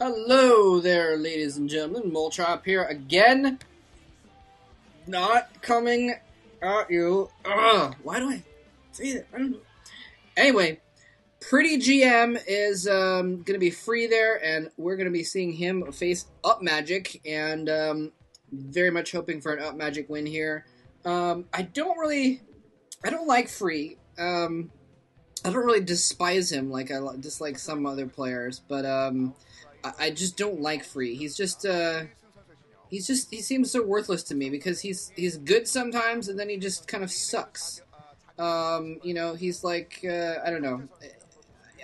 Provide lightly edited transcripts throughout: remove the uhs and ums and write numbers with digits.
Hello there, ladies and gentlemen. Molchop here again. Not coming at you. Ugh, why do I say that? I don't know. Anyway, Pretty GM is going to be free there, and we're going to be seeing him face UpMagic, and very much hoping for an UpMagic win here. I don't like free. I don't really despise him like I dislike some other players, but I just don't like free. He seems so worthless to me because he's good sometimes and then he just kind of sucks. He's like I don't know.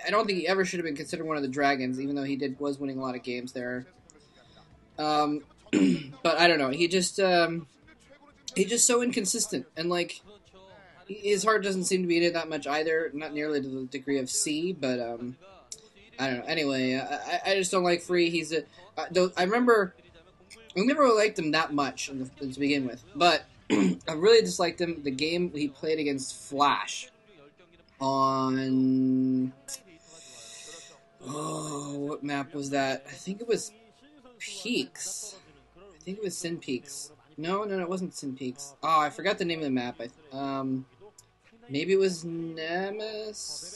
I don't think he ever should have been considered one of the dragons, even though he was winning a lot of games there. But I don't know. He's just so inconsistent, and like his heart doesn't seem to be in it that much either. Not nearly to the degree of C, but I don't know. Anyway, I just don't like free. He's I never really liked him that much to begin with, but I really disliked him the game he played against Flash on. Oh, what map was that? I think it was Peaks. I think it was Sin Peaks. No, it wasn't Sin Peaks. Oh, I forgot the name of the map. Maybe it was Nemesis.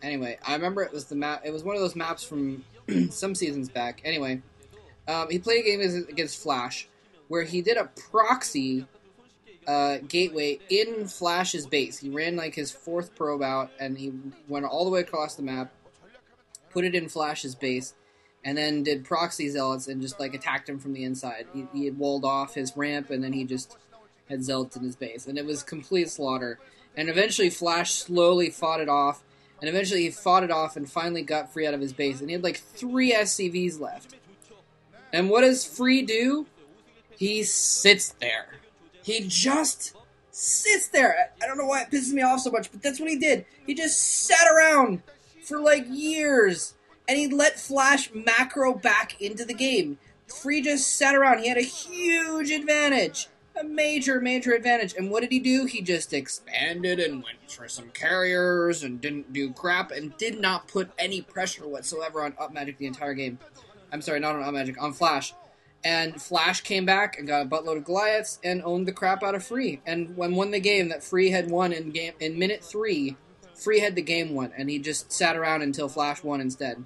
Anyway, I remember it was the map. It was one of those maps from some seasons back. Anyway, he played a game against Flash where he did a proxy gateway in Flash's base. He ran like his 4th probe out, and he went all the way across the map, put it in Flash's base, and then did proxy zealots and just like attacked him from the inside. He had walled off his ramp, and then he just had zealots in his base, and it was complete slaughter. And eventually Flash slowly fought it off, and eventually he fought it off and finally got free out of his base, and he had like 3 SCVs left. And what does free do? He sits there. He just sits there. I don't know why it pisses me off so much, but that's what he did. He just sat around for like years, and he let Flash macro back into the game. Free just sat around. He had a huge advantage. A major advantage. And what did he do? He just expanded and went for some carriers and didn't do crap and did not put any pressure whatsoever on UpMagic the entire game. I'm sorry, not on UpMagic, on Flash. And Flash came back and got a buttload of Goliaths and owned the crap out of Free. And when won the game that Free had won in minute 3, Free had the game won, and he just sat around until Flash won instead.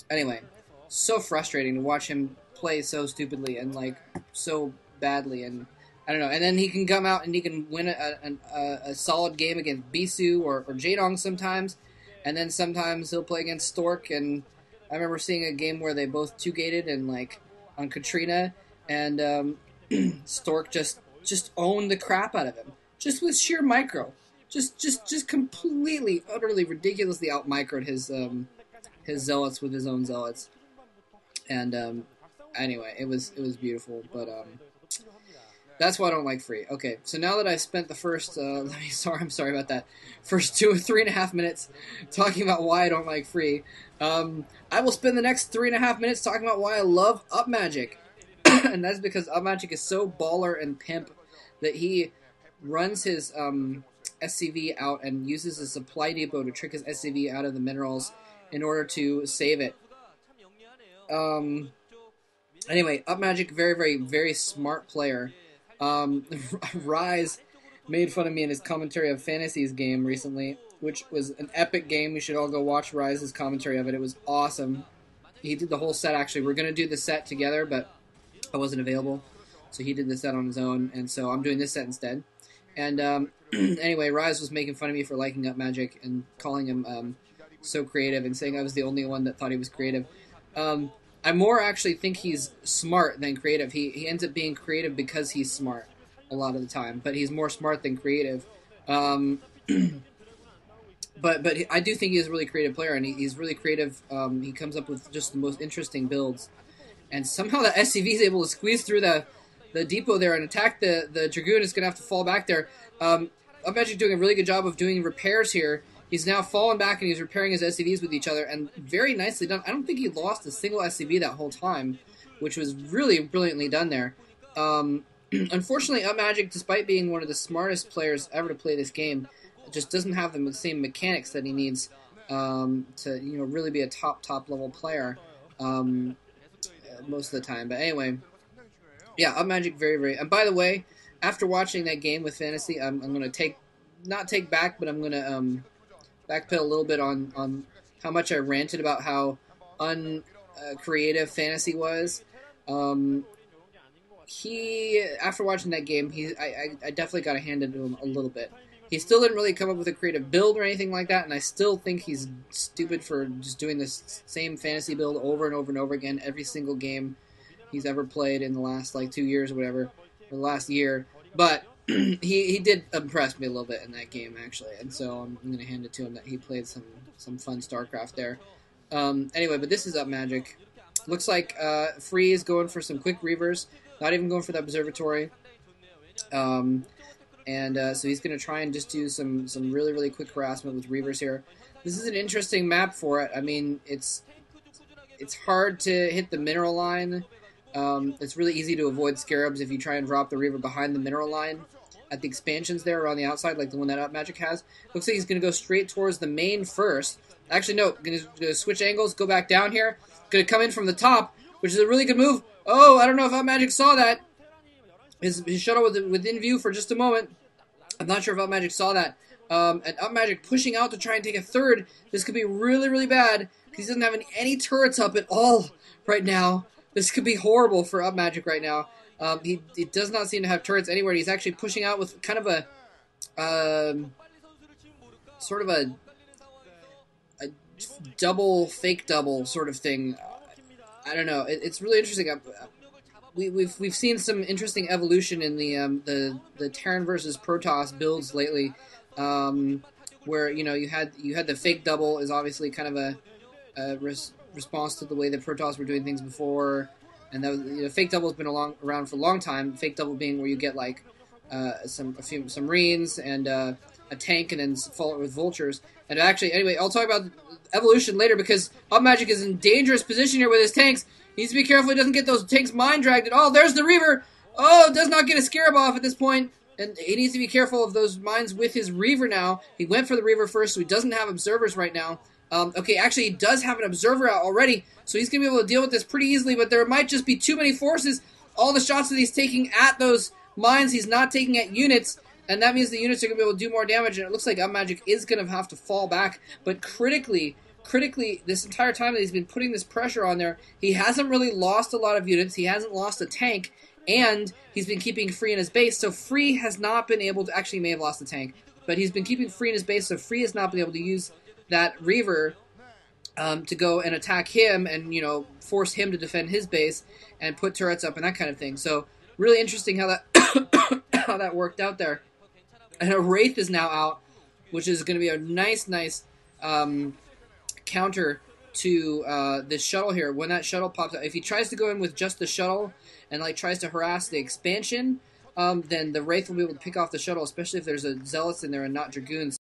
Anyway, so frustrating to watch him play so stupidly and like so badly, and I don't know. And then he can come out and he can win a solid game against Bisu or Jaedong sometimes, and then sometimes he'll play against Stork. And I remember seeing a game where they both 2-gated and like on Katrina, and Stork just owned the crap out of him, just with sheer micro, just completely, utterly, ridiculously out microed his zealots with his own zealots. And anyway, it was beautiful, but that's why I don't like free. Okay, so now that I've spent the first, I'm sorry about that, first 3.5 minutes talking about why I don't like free, I will spend the next 3.5 minutes talking about why I love UpMagic. And that's because UpMagic is so baller and pimp that he runs his SCV out and uses a supply depot to trick his SCV out of the minerals in order to save it. Anyway, UpMagic, very smart player. Rise made fun of me in his commentary of Fantasy's game recently, which was an epic game. You should all go watch Rise's commentary of it. It was awesome. He did the whole set, actually. We're going to do the set together, but I wasn't available, so he did the set on his own, and so I'm doing this set instead. And anyway, Rise was making fun of me for liking UpMagic and calling him so creative and saying I was the only one that thought he was creative. I more actually think he's smart than creative. He ends up being creative because he's smart a lot of the time, but he's more smart than creative. But I do think he's a really creative player, and he's really creative. He comes up with just the most interesting builds, and somehow the SCV is able to squeeze through the depot there and attack the Dragoon. Is going to have to fall back there. UpMagic doing a really good job of doing repairs here. He's now fallen back and he's repairing his SCVs with each other, and very nicely done. I don't think he lost a single SCV that whole time, which was really brilliantly done there. Unfortunately, UpMagic, despite being one of the smartest players ever to play this game, just doesn't have the same mechanics that he needs to really be a top level player most of the time. But anyway, yeah, UpMagic very. And by the way, after watching that game with Fantasy, I'm gonna not take back, but I'm gonna backpedal a little bit on how much I ranted about how uncreative Fantasy was. After watching that game, I definitely got to hand it to him a little bit. He still didn't really come up with a creative build or anything like that, and I still think he's stupid for just doing this same Fantasy build over and over and over again every single game he's ever played in the last 2 years or whatever, or the last year. But he did impress me a little bit in that game, actually, and so I'm going to hand it to him that he played some fun StarCraft there. Anyway, but this is UpMagic. Looks like Free is going for some quick Reavers, not even going for that Observatory. So he's going to try and just do some really quick harassment with Reavers here. This is an interesting map for it. I mean, it's hard to hit the mineral line. It's really easy to avoid Scarabs if you try and drop the Reaver behind the mineral line at the expansions there around the outside, like the one that UpMagic has. Looks like he's going to go straight towards the main first. Actually, no, going to switch angles, go back down here. Going to come in from the top, which is a really good move. Oh, I don't know if UpMagic saw that. His shuttle was within view for just a moment. I'm not sure if UpMagic saw that. And UpMagic pushing out to try and take a third. This could be really bad because he doesn't have any turrets up at all right now. This could be horrible for UpMagic right now. He does not seem to have turrets anywhere. He's actually pushing out with kind of a sort of a fake double sort of thing. I don't know. It's really interesting. We've seen some interesting evolution in the Terran versus Protoss builds lately, where you had the fake double is obviously kind of a response to the way that Protoss were doing things before, and that was, fake double has been around for a long time. Fake double being where you get some Marines and a tank and then follow it with vultures. And actually, anyway, I'll talk about evolution later because UpMagic is in dangerous position here with his tanks. He needs to be careful he doesn't get those tanks mind dragged. Oh, there's the Reaver. Oh, does not get a Scarab off at this point. And he needs to be careful of those mines with his Reaver now. He went for the Reaver first, so he doesn't have observers right now. Okay, actually, he does have an observer out already, so he's going to be able to deal with this pretty easily, but there might just be too many forces. All the shots that he's taking at those mines, he's not taking at units, and that means the units are going to be able to do more damage, and it looks like UpMagic is going to have to fall back. But critically, this entire time that he's been putting this pressure on there, he hasn't really lost a lot of units, he hasn't lost a tank, and he's been keeping Free in his base, so Free has not been able to, actually he may have lost the tank, but he's been keeping Free in his base, so Free has not been able to use that Reaver to go and attack him and, force him to defend his base and put turrets up and that kind of thing. So really interesting how that how that worked out there. And a Wraith is now out, which is going to be a nice counter to this shuttle here. When that shuttle pops out, if he tries to go in with just the shuttle and tries to harass the expansion, then the Wraith will be able to pick off the shuttle, especially if there's a Zealots in there and not Dragoons.